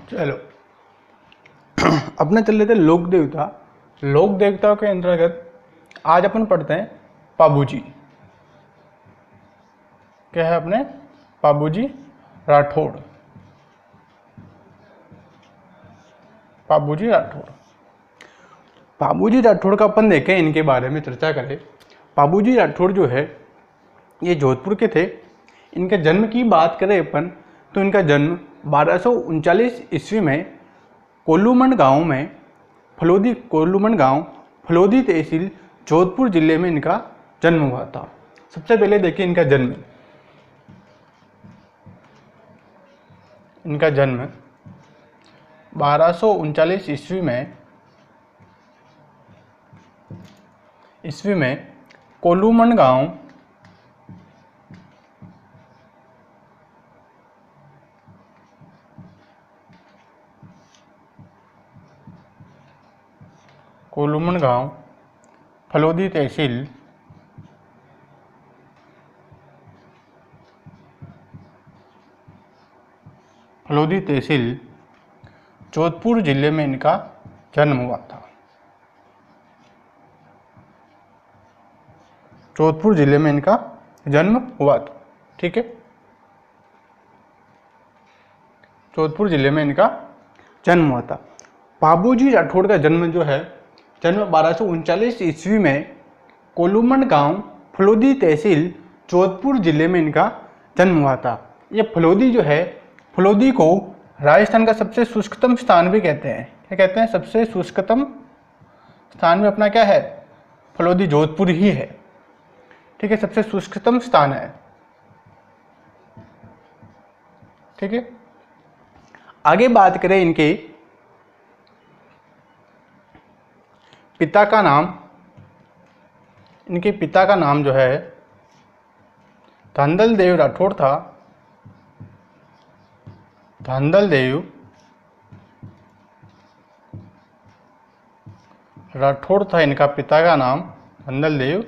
चलो अपने चल रहे थे लोक देवता। लोक देवताओं के अंतर्गत आज अपन पढ़ते हैं पाबूजी। क्या है अपने? पाबूजी राठौड़। पाबूजी राठौड़। पाबूजी राठौड़ का अपन देखें, इनके बारे में चर्चा करें। पाबूजी राठौड़ जो है ये जोधपुर के थे। इनके जन्म की बात करें अपन तो इनका जन्म 1239 ईस्वी में कोल्लूमंड गांव में कोल्लूमंड गांव फलोदी तहसील जोधपुर जिले में इनका जन्म हुआ था। सबसे पहले देखिए इनका जन्म 1239 ईस्वी में कोल्लूमंड गांव फलोदी तहसील जोधपुर जिले में इनका जन्म हुआ था। जोधपुर जिले में इनका जन्म हुआ था। ठीक है, जोधपुर जिले में इनका जन्म हुआ था। पाबूजी राठौड़ का जन्म 1239 ईस्वी में कोल्लूमंड गांव फलोदी तहसील जोधपुर जिले में इनका जन्म हुआ था। ये फलोदी जो है, फलोदी को राजस्थान का सबसे शुष्कतम स्थान भी कहते हैं। क्या कहते हैं? सबसे शुष्कतम स्थान में अपना क्या है? फलोदी जोधपुर ही है। ठीक है, सबसे शुष्कतम स्थान है। ठीक है, आगे बात करें इनके पिता का नाम। इनके पिता का नाम जो है धांधल देव राठौड़ था। धांधल देव राठौड़ था इनका पिता का नाम, धांधल देव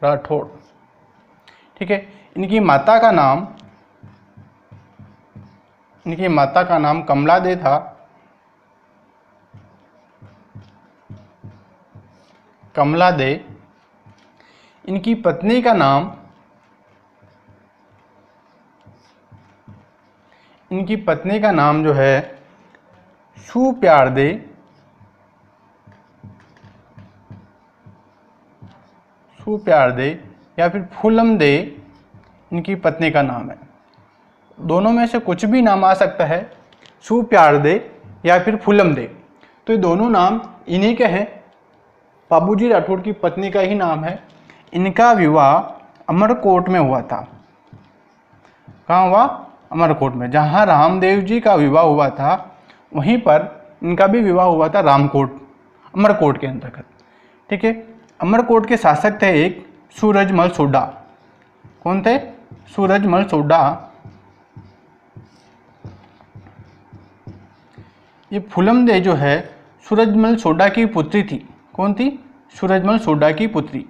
राठौड़। ठीक है, इनकी माता का नाम कमला दे था। कमला दे। इनकी पत्नी का नाम जो है सुप्यार दे। सुप्यार दे या फिर फूलम दे इनकी पत्नी का नाम है। दोनों में से कुछ भी नाम आ सकता है, सुप्यार दे या फिर फूलम दे। तो ये दोनों नाम इन्हीं के हैं। पाबूजी राठौड़ की पत्नी का ही नाम है। इनका विवाह अमरकोट में हुआ था। कहाँ हुआ? अमरकोट में। जहाँ रामदेव जी का विवाह हुआ था वहीं पर इनका भी विवाह हुआ था, अमरकोट के अंतर्गत। ठीक है, अमरकोट के शासक थे एक सूरजमल सोडा। कौन थे? सूरजमल सोडा। ये फूलम दे जो है सूरजमल सोडा की पुत्री थी। कौन थी? सूरजमल सोडा की पुत्री।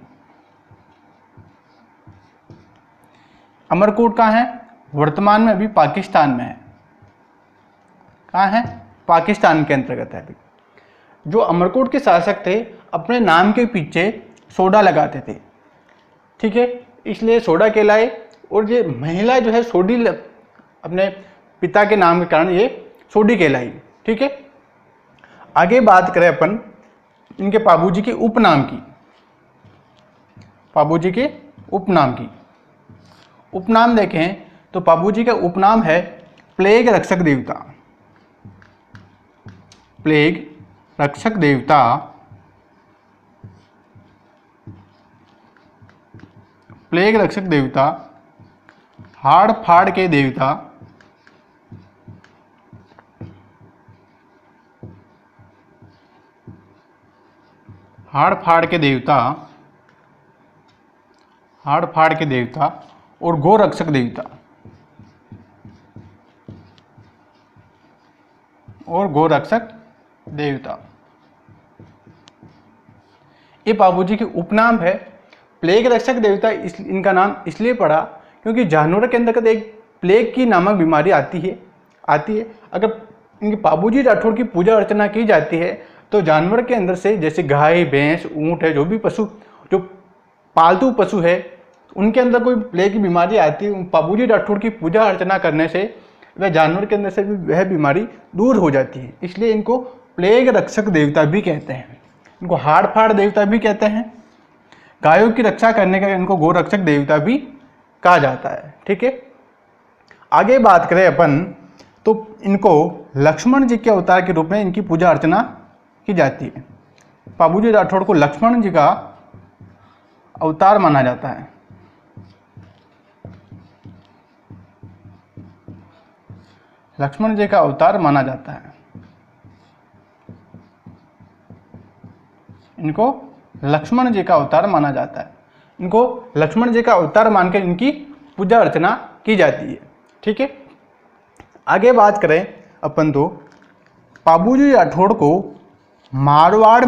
अमरकोट कहाँ है? वर्तमान में अभी पाकिस्तान में है। कहाँ है? पाकिस्तान के अंतर्गत है अभी। जो अमरकोट के शासक थे अपने नाम के पीछे सोडा लगाते थे। ठीक है, इसलिए सोडा कहलाए। और ये महिला जो है सोडी, अपने पिता के नाम के कारण ये सोडी कहलाई। ठीक है, आगे बात करें अपन इनके पाबूजी के उपनाम की। पाबूजी के उपनाम की। उपनाम देखें तो पाबूजी का उपनाम है प्लेग रक्षक देवता। प्लेग रक्षक देवता। प्लेग रक्षक देवता, हाड़ फाड़ के देवता, हाड़ फाड़ के देवता और गोरक्षक देवता। ये पाबूजी के उपनाम है। प्लेग रक्षक देवता इनका नाम इसलिए पड़ा क्योंकि जानवरों के अंतर्गत एक प्लेग की नामक बीमारी आती है। अगर इनके बाबूजी राठौड़ की पूजा अर्चना की जाती है तो जानवर के अंदर से, जैसे गाय, भैंस, ऊँट है, जो भी पशु, जो पालतू पशु है, उनके अंदर कोई प्लेग की बीमारी आती है, बाबूजी राठौड़ की पूजा अर्चना करने से वह जानवर के अंदर से भी वह बीमारी दूर हो जाती है। इसलिए इनको प्लेग रक्षक देवता भी कहते हैं, इनको हाड़ फाड़ देवता भी कहते हैं। गायों की रक्षा करने का इनको गोरक्षक देवता भी कहा जाता है। ठीक है, आगे बात करें अपन तो इनको लक्ष्मण जी के अवतार के रूप में इनकी पूजा अर्चना की जाती है। बाबूजी राठौड़ को लक्ष्मण जी का अवतार माना जाता है। लक्ष्मण जी का अवतार माना जाता है। इनको लक्ष्मण जी का अवतार माना जाता है। इनको लक्ष्मण जी का अवतार मानकर इनकी पूजा अर्चना की जाती है। ठीक है, आगे बात करें अपन तो बाबूजी राठौड़ को मारवाड़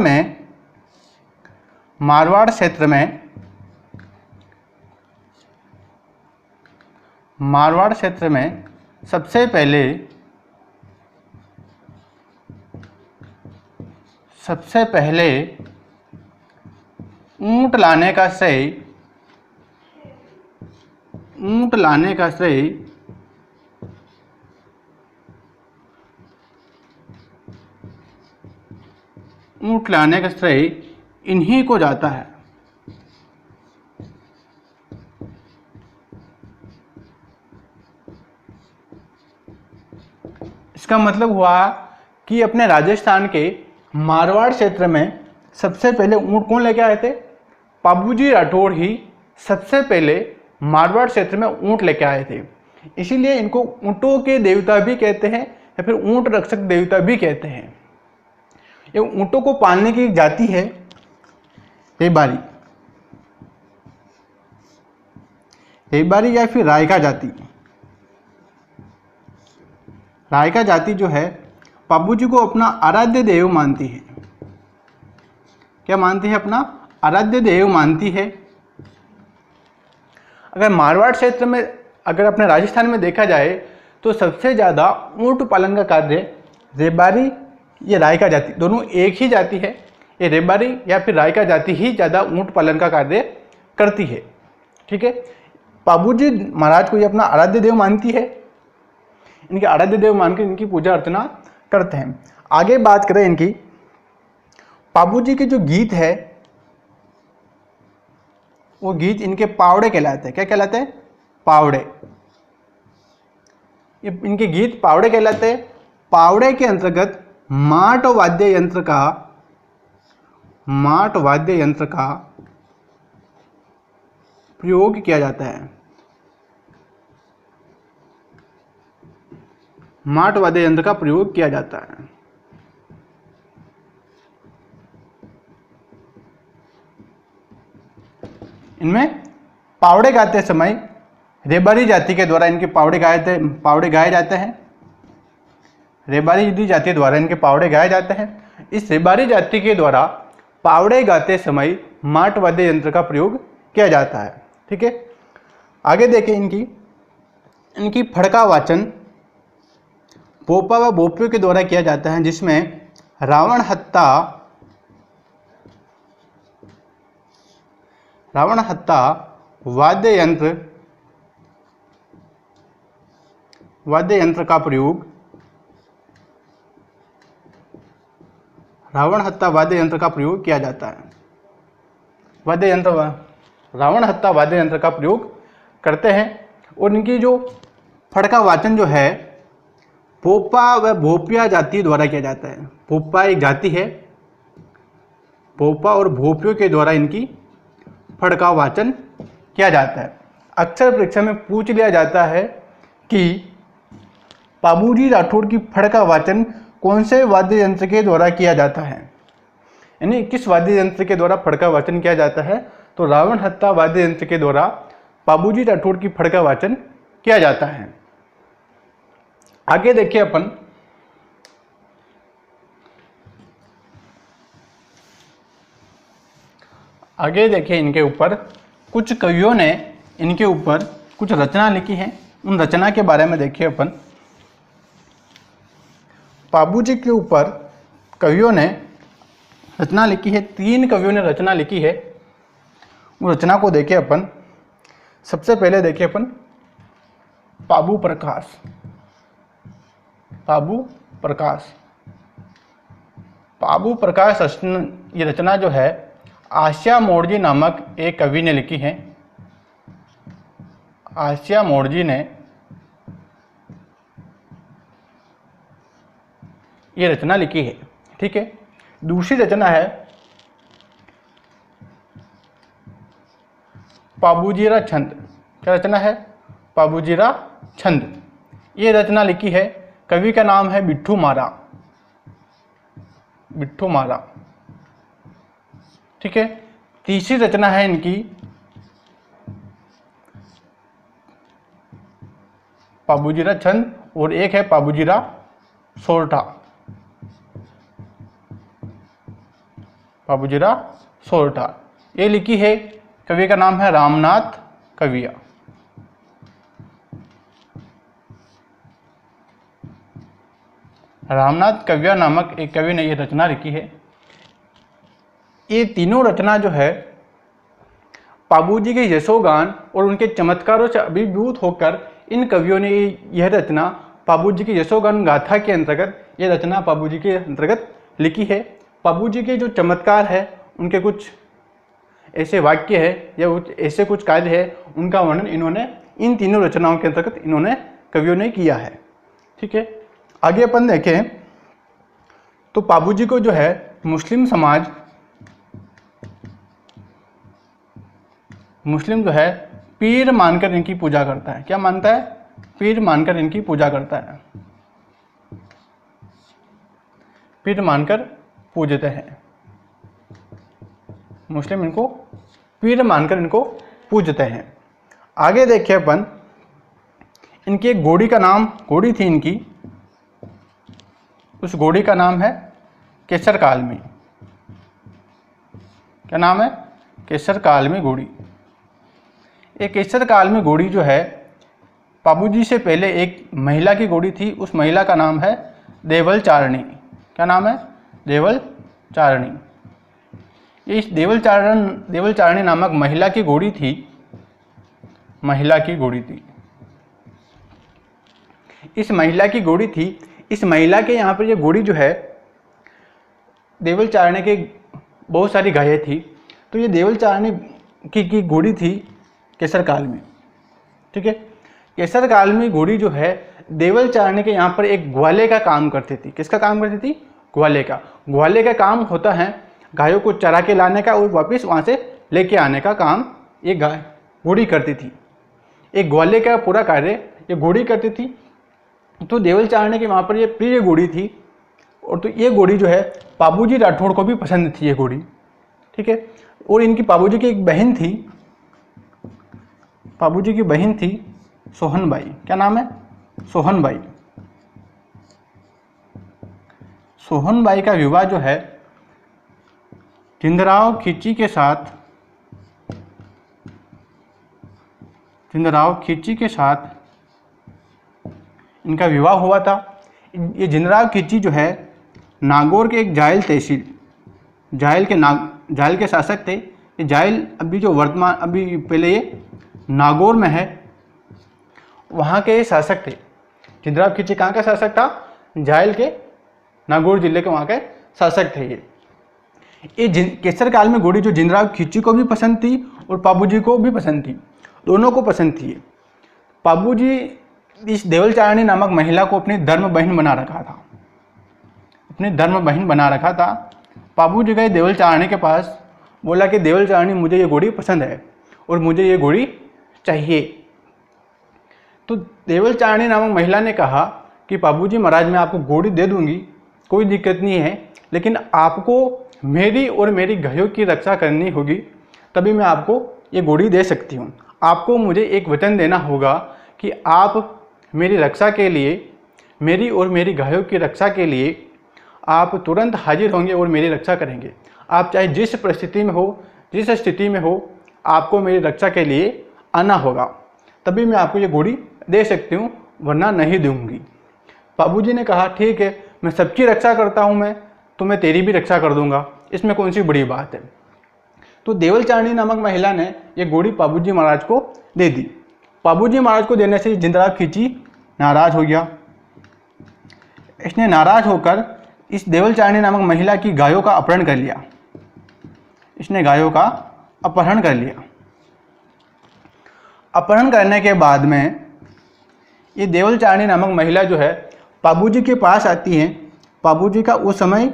क्षेत्र में सबसे पहले ऊंट लाने का श्रेय इन्हीं को जाता है। इसका मतलब हुआ कि अपने राजस्थान के मारवाड़ क्षेत्र में सबसे पहले ऊंट कौन लेके आए थे? बाबूजी राठौड़ ही सबसे पहले मारवाड़ क्षेत्र में ऊंट लेके आए थे। इसीलिए इनको ऊंटों के देवता भी कहते हैं या फिर ऊंट रक्षक देवता भी कहते हैं। ये ऊंटों को पालने की जाति है रेबारी या फिर रायका जाति जो है बाबूजी को अपना आराध्य देव मानती है। क्या मानती है? अपना आराध्य देव मानती है। अगर मारवाड़ क्षेत्र में, अगर अपने राजस्थान में देखा जाए तो सबसे ज़्यादा ऊंट पालन का कार्य रेबारी या रायका जाति, दोनों एक ही जाति है। ये रेबारी या फिर रायका जाति ही ज़्यादा ऊंट पालन का कार्य करती है। ठीक है, बाबूजी महाराज को ये अपना आराध्य देव मानती है। इनके आराध्य देव मानकर इनकी पूजा अर्चना करते हैं। आगे बात करें इनकी, बाबूजी के जो गीत है वो गीत इनके पावड़े कहलाते हैं। क्या कहलाते हैं? पावड़े। ये इनके गीत पावड़े कहलाते हैं। पावड़े के अंतर्गत माट वाद्य यंत्र का प्रयोग किया जाता है। माट वाद्य यंत्र का प्रयोग किया जाता है। इनमें पावड़े गाते समय रेबारी जाति के द्वारा इनके पावड़े गाए जाते हैं। रेबारी जाति द्वारा इनके पावड़े गाए जाते हैं। इस रेबारी जाति के द्वारा पावड़े गाते समय माट वाद्य यंत्र का प्रयोग किया जाता है। ठीक है, आगे देखें इनकी फड़का वाचन बोपा व बोपियों के द्वारा किया जाता है, जिसमें रावण हत्ता वाद्य यंत्र का प्रयोग रावण हत्ता वाद्य यंत्र का प्रयोग किया जाता है। रावण हत्ता वाद्य यंत्र का प्रयोग करते हैं। और इनकी जो फड़का वाचन जो है पोपा व भोपिया जाति द्वारा किया जाता है। पोपा एक जाति है, पोपा और भोपियों के द्वारा इनकी फड़का वाचन किया जाता है। अक्सर परीक्षा में पूछ लिया जाता है कि बाबूजी राठौड़ की फड़का वाचन कौन से वाद्य यंत्र के द्वारा किया जाता है, यानी किस वाद्य यंत्र के द्वारा फड़का वाचन किया जाता है? तो रावण हत्ता वाद्य यंत्र के द्वारा बाबूजी राठौड़ की फड़का वाचन किया जाता है। आगे देखिए अपन इनके ऊपर कुछ कवियों ने इनके ऊपर कुछ रचना लिखी है। उन रचना के बारे में देखिए अपन। पाबू जी के ऊपर कवियों ने रचना लिखी है, 3 कवियों ने रचना लिखी है। उस रचना को देखें अपन। सबसे पहले देखें अपन पाबू प्रकाश। पाबू प्रकाश, पाबू प्रकाश ये रचना जो है आसिया मोड़जी नामक एक कवि ने लिखी है। आसिया मोड़जी ने ये रचना लिखी है। ठीक है। दूसरी रचना है पाबूजीरा छंद। क्या रचना है? पाबूजीरा छंद। ये रचना लिखी है, कवि का नाम है बिट्ठू मारा। बिट्ठू मारा। ठीक है। तीसरी रचना है इनकी पाबूजीरा छंद और एक है पाबूजीरा सोरठा। पाबूजीरा सोरठा ये लिखी है, कवि का नाम है रामनाथ कविया। रामनाथ कविया नामक एक कवि ने यह रचना लिखी है। ये तीनों रचना जो है पाबूजी के यशोगान और उनके चमत्कारों से अभिभूत होकर इन कवियों ने यह रचना पाबूजी के यशोगान गाथा के अंतर्गत, यह रचना पाबूजी के अंतर्गत लिखी है। पाबूजी के जो चमत्कार है, उनके कुछ ऐसे वाक्य है या ऐसे कुछ कार्य है, उनका वर्णन इन्होंने इन तीनों रचनाओं के अंतर्गत इन्होंने कवियों ने किया है। ठीक है। आगे अपन देखें तो पाबूजी को जो है मुस्लिम समाज, मुस्लिम जो है पीर मानकर इनकी पूजा करता है। क्या मानता है? पीर मानकर इनकी पूजा करता है। पीर मानकर पूजते हैं। मुस्लिम इनको पीर मानकर इनको पूजते हैं। आगे देखिए अपन, इनकी एक घोड़ी का नाम, घोड़ी थी इनकी, उस घोड़ी का नाम है केसर कालमी। क्या नाम है? केसर कालमी घोड़ी। एक केसर कालमी घोड़ी जो है पाबूजी से पहले एक महिला की घोड़ी थी, उस महिला का नाम है देवल चारणी। क्या नाम है? देवल चारणी। इस देवल चारणी नामक महिला की घोड़ी थी, महिला की घोड़ी थी। इस महिला की घोड़ी थी, इस महिला के यहाँ पर ये घोड़ी जो है, देवल चारणी के बहुत सारी गायें थी, तो ये देवल चारणी की घोड़ी थी केसर काल में। ठीक है। केसर काल में घोड़ी जो है देवल चारणी के यहाँ पर एक ग्वाले का काम करती थी। किसका काम करती थी? ग्वाले का। ग्वाले का काम होता है गायों को चरा के लाने का और वापस वहाँ से लेके आने का काम ये घोड़ी करती थी। एक ग्वाले का पूरा कार्य ये घोड़ी करती थी। तो देवल चारणी के वहाँ पर ये प्रिय घोड़ी थी, और तो ये घोड़ी जो है पाबूजी राठौड़ को भी पसंद थी ये घोड़ी। ठीक है। और इनकी पाबूजी की एक बहन थी, पाबूजी की बहन थी सोहनबाई। क्या नाम है? सोहनबाई। सोहनबाई का विवाह जो है जिंदराव खिची के साथ, जिंदराव खिची के साथ इनका विवाह हुआ था। ये जिंदराव खिची जो है नागौर के एक जायल तहसील, जायल के शासक थे। ये जायल अभी जो वर्तमान, अभी पहले ये नागौर में है, वहाँ के शासक थे। जिंदराव खिची कहाँ का शासक था? जायल के, नागौर जिले के वहाँ के शासक थे ये केसर काल में घोड़ी जो जिंदराव खिची को भी पसंद थी और पाबूजी को भी पसंद थी, दोनों को पसंद थी। पाबूजी इस देवल चारणी नामक महिला को अपनी धर्म बहन बना रखा था, अपनी धर्म बहन बना रखा था। पाबूजी गए देवल चारणी के पास, बोला कि देवल चारणी मुझे ये घोड़ी पसंद है और मुझे ये घोड़ी चाहिए। तो देवल चारणी नामक महिला ने कहा कि पाबूजी महाराज मैं आपको घोड़ी दे दूंगी, कोई दिक्कत नहीं है, लेकिन आपको मेरी और मेरी गायों की रक्षा करनी होगी, तभी मैं आपको ये घोड़ी दे सकती हूँ। आपको मुझे एक वचन देना होगा कि आप मेरी रक्षा के लिए, मेरी और मेरी गायों की रक्षा के लिए आप तुरंत हाजिर होंगे और मेरी रक्षा करेंगे। आप चाहे जिस परिस्थिति में हो, जिस स्थिति में हो, आपको मेरी रक्षा के लिए आना होगा, तभी मैं आपको ये घोड़ी दे सकती हूँ, वरना नहीं दूंगी। पाबूजी ने कहा ठीक है, मैं सबकी रक्षा करता हूँ मैं, तो मैं तेरी भी रक्षा कर दूंगा, इसमें कौन सी बड़ी बात है। तो देवलचारिणी नामक महिला ने ये घोड़ी पाबूजी महाराज को दे दी। पाबूजी महाराज को देने से जिंदराव खिची नाराज हो गया। इसने नाराज होकर इस देवलचारिणी नामक महिला की गायों का अपहरण कर लिया। इसने गायों का अपहरण कर लिया। अपहरण करने के बाद में ये देवलचारिणी नामक महिला जो है पाबूजी के पास आती है। पाबूजी का उस समय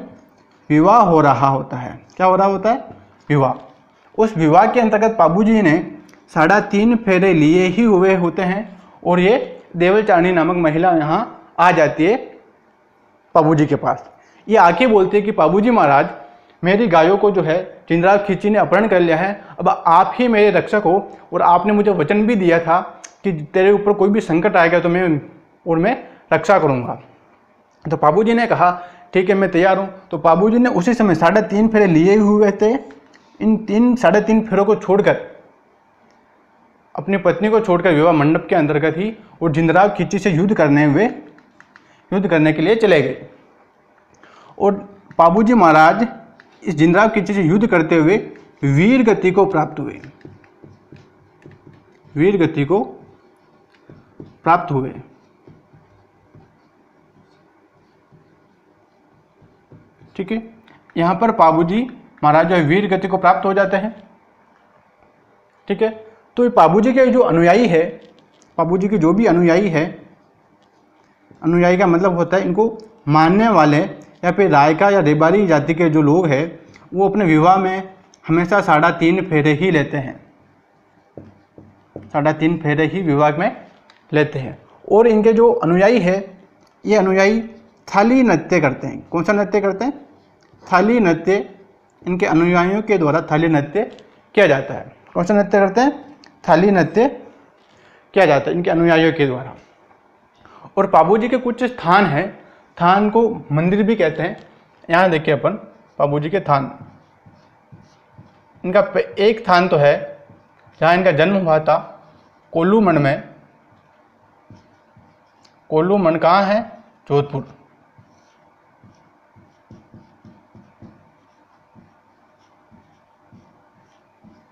विवाह हो रहा होता है। क्या हो रहा होता है? विवाह। उस विवाह के अंतर्गत पाबूजी ने 3.5 फेरे लिए ही हुए होते हैं और ये देवलचारिणी नामक महिला यहाँ आ जाती है पाबूजी के पास। ये आके बोलती है कि पाबूजी महाराज, मेरी गायों को जो है जिंदराव खिची ने अपहरण कर लिया है, अब आप ही मेरे रक्षक हो और आपने मुझे वचन भी दिया था कि तेरे ऊपर कोई भी संकट आएगा तो मैं रक्षा करूँगा। तो पाबूजी ने कहा ठीक है, मैं तैयार हूँ। तो पाबूजी ने उसी समय 3.5 फेरे लिए हुए थे। इन 3.5 फेरों को छोड़कर, अपनी पत्नी को छोड़कर विवाह मंडप के अंतर्गत ही और जिंदराव खिची से युद्ध करने के लिए चले गए। और पाबूजी महाराज इस जिंदराव खिची से युद्ध करते हुए वीर गति को प्राप्त हुए। वीर गति को प्राप्त हुए। ठीक है, यहाँ पर पाबूजी महाराज जो है वीर गति को प्राप्त हो जाते हैं। ठीक है, तो ये पाबूजी के जो अनुयायी है, पाबूजी के जो भी अनुयायी है, अनुयायी का मतलब होता है इनको मानने वाले या फिर रायका या रेबारी जाति के जो लोग हैं, वो अपने विवाह में हमेशा 3.5 फेरे ही लेते हैं। 3.5 फेरे ही विवाह में लेते हैं। और इनके जो अनुयायी है, ये अनुयायी थाली नृत्य करते हैं। कौन सा नृत्य करते हैं? थाली नृत्य। इनके अनुयायियों के द्वारा थाली नृत्य किया जाता है। कौन सा नृत्य करते हैं? थाली नृत्य किया जाता है इनके अनुयायियों के द्वारा। और पाबूजी के कुछ स्थान हैं, थान को मंदिर भी कहते हैं। यहाँ देखिए अपन पाबूजी के थान। इनका एक थान तो है जहाँ इनका जन्म हुआ था, कोल्लूमण में। कोल्लूमण कहाँ है? जोधपुर।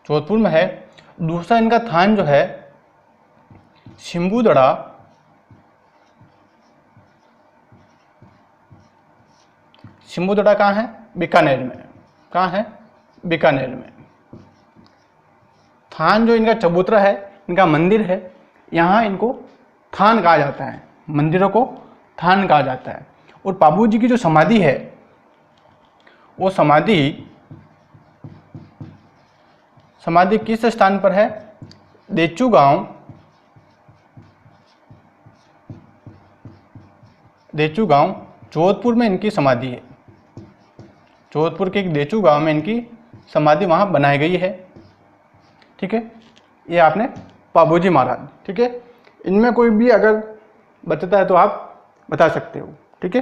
जोधपुर में है। दूसरा इनका थान जो है शिम्बूदड़ा। शिम्बूदड़ा कहाँ है? बीकानेर में। कहाँ है? बीकानेर में। थान जो इनका चबूतरा है, इनका मंदिर है, यहाँ इनको थान कहा जाता है। मंदिरों को थान कहा जाता है। और पाबूजी की जो समाधि है, वो समाधि किस स्थान पर है? देचू गांव। देचू गांव जोधपुर में इनकी समाधि है। जोधपुर के एक देचू गांव में इनकी समाधि वहाँ बनाई गई है। ठीक है, ये आपने पाबूजी महाराज। ठीक है, इनमें कोई भी अगर बचता है तो आप बता सकते हो। ठीक है।